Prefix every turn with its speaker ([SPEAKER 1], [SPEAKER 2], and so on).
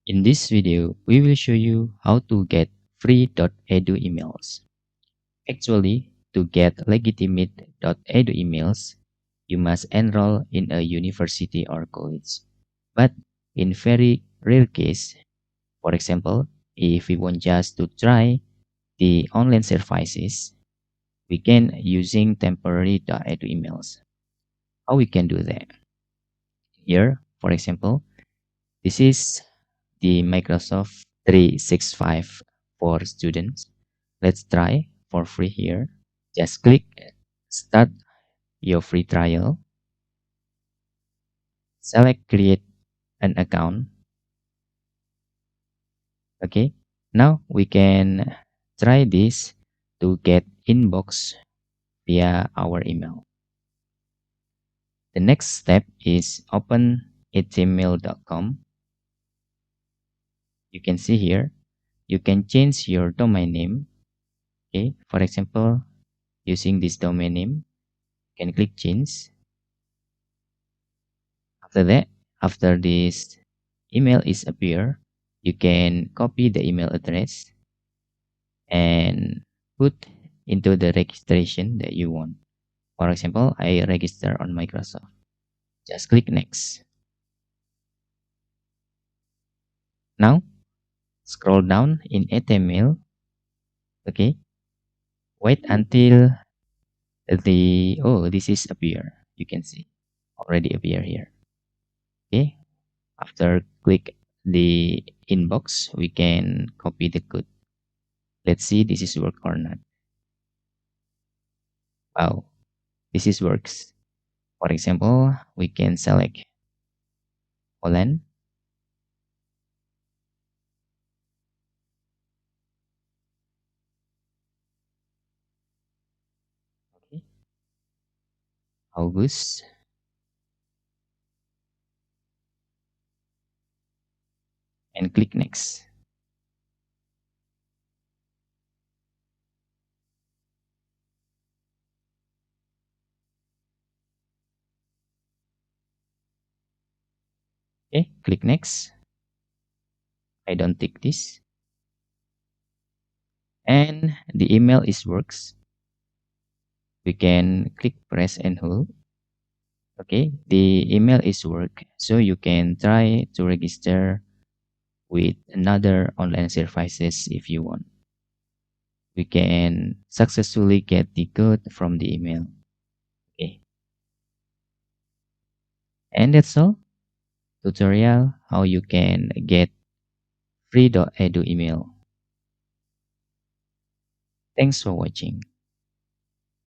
[SPEAKER 1] In this video, we will show you how to get free.edu emails. Actually, to get legitimate.edu emails, you must enroll in a university or college. But in very rare case, for example, if we want just to try the online services, we can using temporary.edu emails. How we can do that? Here, for example, this is the Microsoft 365 for students. Let's try for free here. Just click start your free trial. Select create an account. Okay. Now we can try this to get inbox via our email. The next step is open gmail.com. You can see here, you can change your domain name. Okay. For example, using this domain name, you can click change. After that, after this email is appear, you can copy the email address and put into the registration that you want. For example, I register on Microsoft. Just click next. Now, scroll down in HTML. Okay. Wait until this is appear. You can see already appear here. Okay. After click the inbox, we can copy the code. Let's see this is work or not. Wow, this is works. For example, we can select Poland. Okay. August. And click next. Okay, click next. I don't tick this. And the email is works. We can click press and hold. Okay, the email is work. So you can try to register with another online services if you want. We can successfully get the code from the email. Okay. And that's all. Tutorial how you can get free.edu email. Thanks for watching.